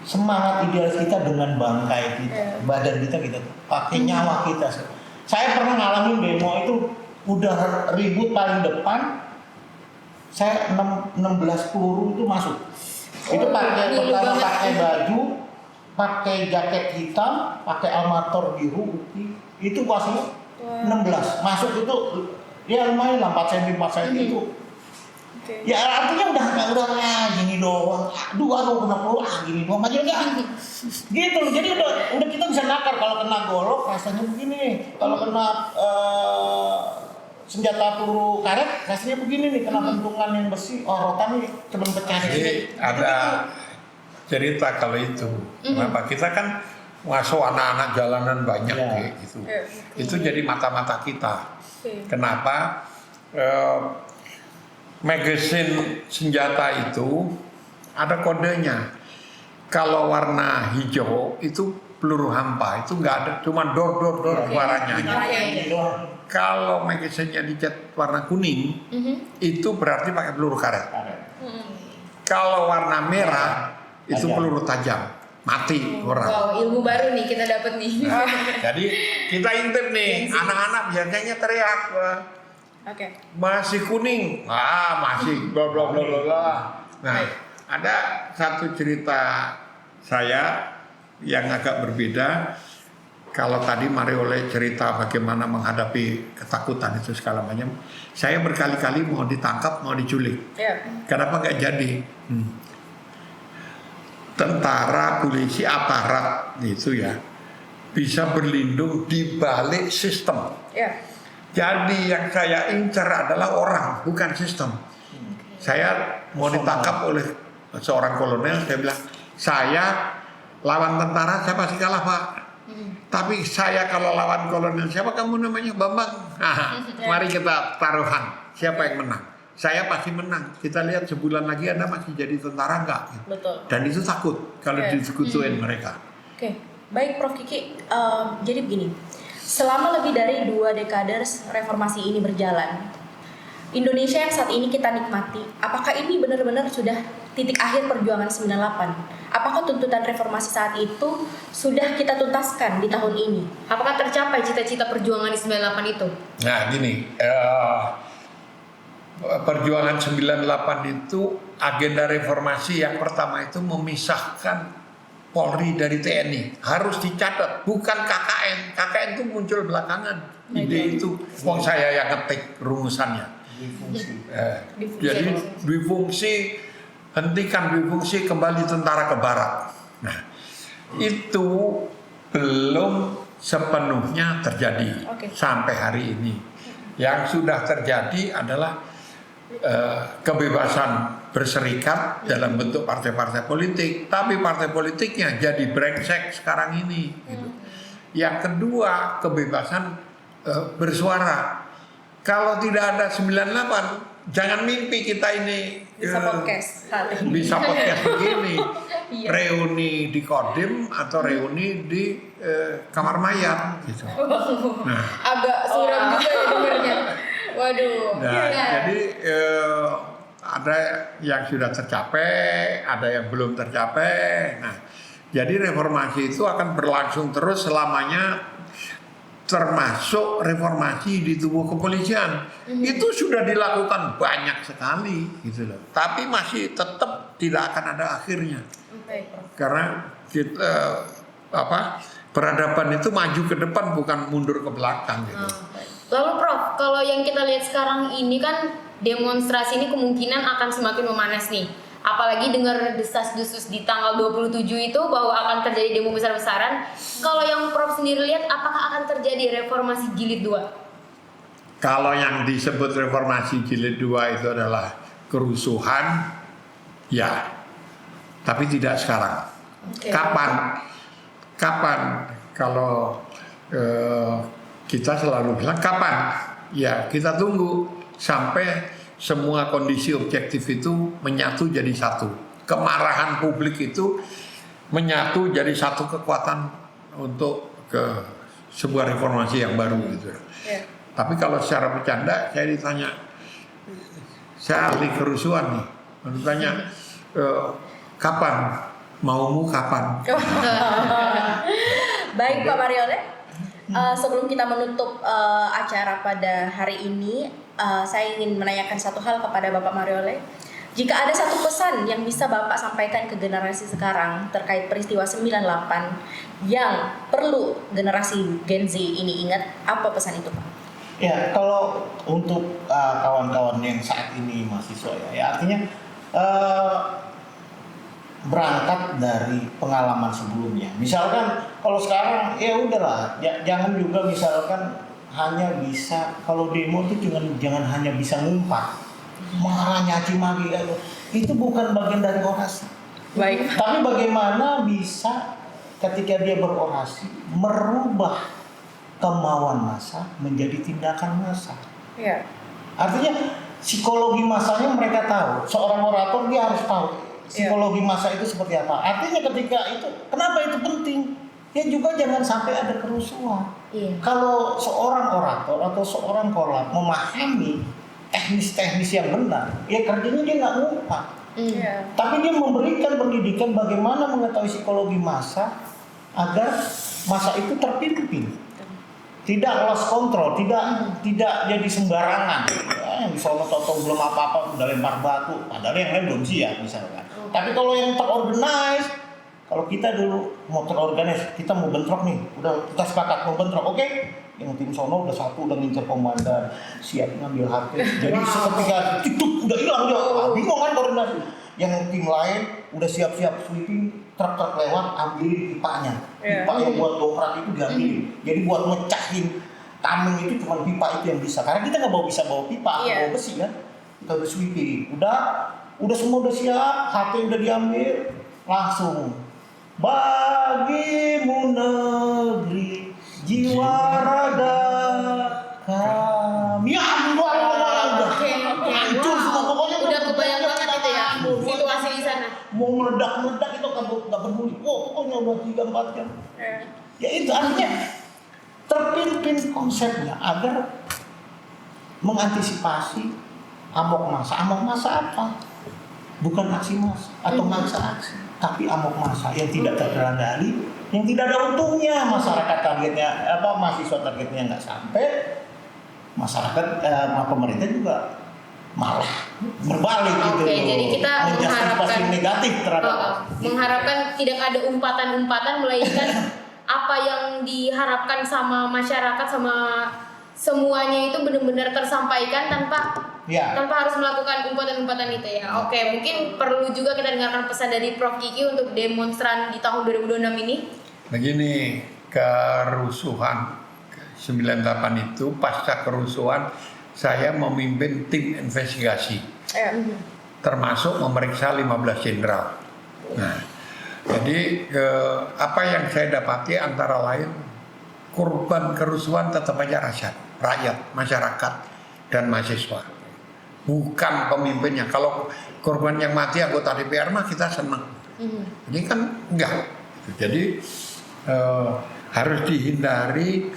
semangat idealis kita dengan bangkai kita, badan kita pakai nyawa kita. Saya pernah ngalamin demo itu udah ribut paling depan, saya 16 peluru itu masuk. Itu pertama pakai baju, pakai jaket hitam, pakai armator biru, itu pasti 16 masuk itu ya lumayan lah 4 cm itu Ya artinya udah gini doang. Aduh kenapa gini doang aja enggak. Gitu loh. Jadi udah kita bisa nakar kalau kena golok rasanya begini. Kalau kena senjata peluru karet rasanya begini nih, kena bentungan yang besi, rotan nih cuman pecah. Jadi ada cerita kalau itu. Kenapa? Kita kan masuk anak-anak jalanan banyak kayak gitu. Itu jadi mata-mata kita. Kenapa? Magasin senjata itu ada kodenya. Kalau warna hijau itu peluru hampa, itu nggak ada, cuma dor suaranya. Kalau magasinnya dicat warna kuning, itu berarti pakai peluru karet. Kalau warna merah, itu peluru tajam, mati orang. Wow, ilmu baru nih kita dapat nih. Jadi kita intip nih, anak-anak biasanya teriak. Masih kuning, masih bla bla bla bla. Nah, ada satu cerita saya yang agak berbeda. Kalau tadi Mariole cerita bagaimana menghadapi ketakutan itu segala macam, saya berkali-kali mau ditangkap, mau diculik. Kenapa nggak jadi? Tentara, polisi, aparat itu ya bisa berlindung di balik sistem. Jadi yang saya incar adalah orang, bukan sistem. Saya mau ditangkap oleh seorang kolonel, saya bilang, saya lawan tentara, saya pasti kalah Pak. Tapi saya kalau lawan kolonel, siapa kamu namanya? Bambang. Mari kita taruhan, siapa yang menang? Saya pasti menang. Kita lihat sebulan lagi Anda masih jadi tentara enggak? Betul. Dan itu takut kalau disekutuin mereka. Baik Prof Kiki, jadi begini. Selama lebih dari 2 dekade reformasi ini berjalan, Indonesia yang saat ini kita nikmati, apakah ini benar-benar sudah titik akhir perjuangan 98? Apakah tuntutan reformasi saat itu sudah kita tuntaskan di tahun ini? Apakah tercapai cita-cita perjuangan di 98 itu? Nah gini, perjuangan 98 itu agenda reformasi yang pertama itu memisahkan Polri dari TNI. Harus dicatat, bukan KKN. KKN itu muncul belakangan. Ide itu, saya yang ngetik rumusannya. Jadi duifungsi, hentikan duifungsi, kembali tentara ke barat. Nah, itu belum sepenuhnya terjadi sampai hari ini. Yang sudah terjadi adalah kebebasan berserikat dalam bentuk partai-partai politik, tapi partai politiknya jadi brengsek sekarang ini. Gitu. Yang kedua, kebebasan bersuara. Kalau tidak ada 98, jangan mimpi kita ini bisa podcast begini, reuni di Kodim atau reuni di kamar mayat. Gitu. Nah, agak suram juga ya dengarnya. Waduh. Nah, jadi ada yang sudah tercapai, ada yang belum tercapai. Nah, jadi reformasi itu akan berlangsung terus selamanya, termasuk reformasi di tubuh kepolisian. Itu sudah dilakukan banyak sekali, gitu loh. Tapi masih tetap tidak akan ada akhirnya. Karena kita peradaban itu maju ke depan bukan mundur ke belakang, gitu. Lalu Prof, kalau yang kita lihat sekarang ini kan demonstrasi ini kemungkinan akan semakin memanas nih. Apalagi dengar desas-desus di tanggal 27 itu bahwa akan terjadi demo besar-besaran. Kalau yang Prof sendiri lihat, apakah akan terjadi reformasi jilid 2? Kalau yang disebut reformasi jilid 2 itu adalah kerusuhan, ya. Tapi tidak sekarang. Kapan? Kalau kita selalu bilang kapan? Ya, kita tunggu sampai semua kondisi objektif itu menyatu jadi satu. Kemarahan publik itu menyatu jadi satu kekuatan untuk ke sebuah reformasi yang baru gitu. Tapi kalau secara bercanda saya ditanya, saya ahli kerusuhan nih, ditanya kapan? Maumu kapan? Baik Pak Mariole. Sebelum kita menutup acara pada hari ini, saya ingin menanyakan satu hal kepada Bapak Mariole. Jika ada satu pesan yang bisa Bapak sampaikan ke generasi sekarang terkait peristiwa 98 yang perlu generasi Gen Z ini ingat, apa pesan itu Pak? Ya, kalau untuk kawan-kawan yang saat ini mahasiswa ya artinya berangkat dari pengalaman sebelumnya. Misalkan kalau sekarang ya udahlah, jangan juga misalkan hanya bisa kalau demo itu jangan hanya bisa ngumpat, marah nyaci maki itu bukan bagian dari orasi. Baik. Tapi bagaimana bisa ketika dia berorasi merubah kemauan massa menjadi tindakan massa. Iya. Artinya psikologi massanya mereka tahu. Seorang orator dia harus tahu psikologi massa itu seperti apa. Artinya ketika itu, kenapa itu penting? Ya juga jangan sampai ada kerusuhan. Iya. Kalau seorang orator atau seorang kolab memahami teknis-teknis yang benar, ya kerjanya dia nggak ngumpat. Iya. Tapi dia memberikan pendidikan bagaimana mengetahui psikologi massa agar massa itu terpimpin. Tidak lost control, tidak jadi sembarangan. Ya, yang di sono toto belum apa-apa udah lempar batu, padahal yang lain belum siap misalkan. Tapi kalau yang terorganize, kalau kita dulu mau terorganize, kita mau bentrok nih, udah kita sepakat mau bentrok, oke? Yang tim sono udah satu udah ngincer komandan, siap ngambil HP. Jadi seketika tiktuk udah hilang dia, bingung kan koordinasi. Yang tim lain udah siap-siap sweeping, truk-truk lewat ambilin pipanya. Pipa yang buat dongkrak itu diambilin. Jadi buat mecahin tameng itu cuma pipa itu yang bisa. Karena kita nggak bisa bawa pipa, bawa besi kan. Kita udah sweeping, udah semua udah siap, HP udah diambil, langsung bagimu negeri jiwa raga kami. Ya Allah, hancur semua pokoknya. Udah kebayang banget itu ya situasi di sana. Mau meledak itu nggak peduli. Pokoknya udah 3-4 jam. Ya itu artinya terpimpin konsepnya agar mengantisipasi amok massa. Amok massa apa? Bukan aksi massa atau massa aksi, tapi amok massa yang tidak terkendali, yang tidak ada untungnya. Masyarakat targetnya mahasiswa targetnya nggak sampai, masyarakat pemerintah juga malah berbalik gitu. Oke, jadi kita menjustifikasi negatif terhadap mengharapkan tidak ada umpatan-umpatan, melainkan apa yang diharapkan sama masyarakat sama semuanya itu benar-benar tersampaikan tanpa harus melakukan umpatan-umpatan itu ya. Oke, mungkin perlu juga kita dengarkan pesan dari Prof Kiki untuk demonstran di tahun 2026 ini. Begini, kerusuhan 98 itu pasca kerusuhan saya memimpin tim investigasi, termasuk memeriksa 15 jenderal. Nah, jadi apa yang saya dapati antara lain korban kerusuhan tetap aja rakyat, masyarakat, dan mahasiswa. Bukan pemimpinnya. Kalau korban yang mati anggota DPR mah kita senang. Ini kan enggak. Jadi harus dihindari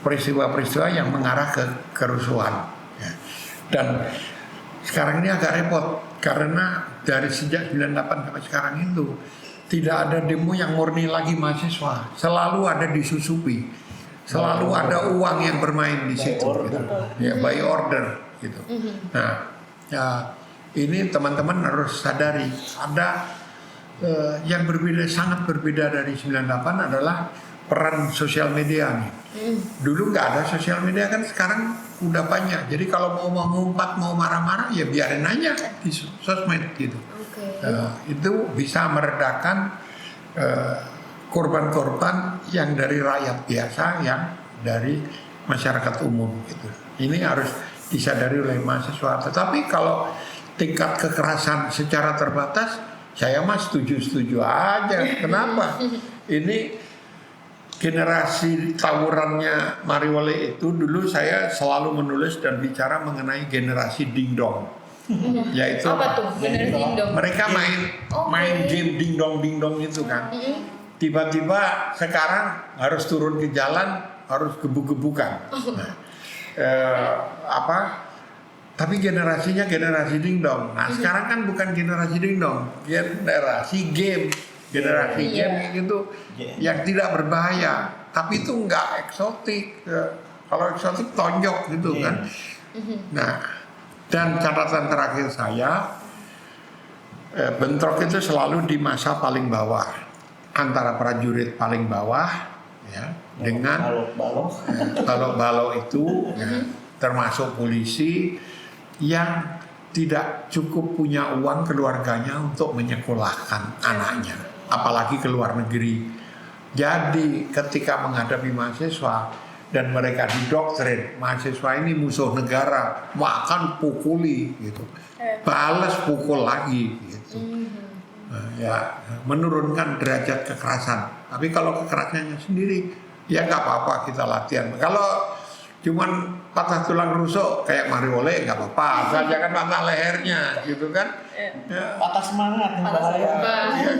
peristiwa-peristiwa yang mengarah ke kerusuhan. Ya. Dan sekarang ini agak repot karena dari sejak 98 sampai sekarang itu tidak ada demo yang murni lagi mahasiswa, selalu ada disusupi, selalu ada uang yang bermain di situ, gitu. Ya, by order, gitu. Nah, ya, ini teman-teman harus sadari ada yang berbeda, sangat berbeda dari 98 adalah peran sosial media nih. Dulu nggak ada sosial media, kan sekarang udah banyak. Jadi kalau mau mengumpat, mau marah-marah ya biarin aja di sosmed gitu. Itu bisa meredakan korban-korban yang dari rakyat biasa, yang dari masyarakat umum gitu. Ini harus disadari oleh mahasiswa. Tetapi kalau tingkat kekerasan secara terbatas, saya mah setuju-setuju aja. Kenapa? Ini generasi tawurannya Mariwale itu dulu saya selalu menulis dan bicara mengenai generasi dingdong. Yaitu apa tuh generasi dingdong? Mereka main game dingdong itu kan. Tiba-tiba sekarang harus turun ke jalan, harus gebuk-gebukan. Tapi generasinya generasi dingdong. Nah, sekarang kan bukan generasi dingdong, generasi game. Generasi game itu yang tidak berbahaya, tapi itu nggak eksotik. Kalau eksotik tonjok gitu kan. Nah, dan catatan terakhir saya, bentrok itu selalu di masa paling bawah, antara prajurit paling bawah ya dengan balok-balok. balok-balok itu ya, termasuk polisi yang tidak cukup punya uang keluarganya untuk menyekolahkan anaknya, apalagi ke luar negeri. Jadi ketika menghadapi mahasiswa dan mereka didoktrin mahasiswa ini musuh negara, makan pukuli gitu, balas pukul lagi gitu. Nah, ya menurunkan derajat kekerasan. Tapi kalau kekerasannya sendiri ya nggak apa-apa, kita latihan. Kalau cuman patah tulang rusuk kayak Mariole nggak apa-apa, saja kan patah lehernya gitu kan. Ya. Patah semangat.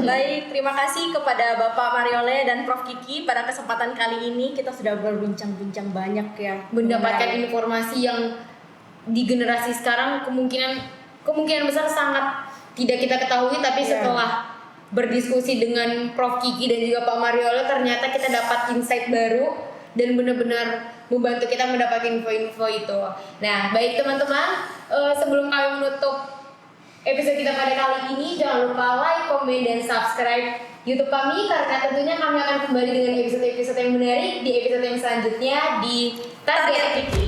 Baik, terima kasih kepada Bapak Mariole dan Prof Kiki. Pada kesempatan kali ini kita sudah berbincang-bincang banyak ya, Mendapatkan informasi yang di generasi sekarang kemungkinan besar sangat tidak kita ketahui, tapi setelah berdiskusi dengan Prof Kiki dan juga Pak Mariole ternyata kita dapat insight baru dan benar-benar membantu kita mendapatkan info-info itu. Nah, baik teman-teman, sebelum kami menutup episode kita pada kali ini, jangan lupa like, komen, dan subscribe YouTube kami, karena tentunya kami akan kembali dengan episode-episode yang menarik di episode yang selanjutnya di Target Kiki.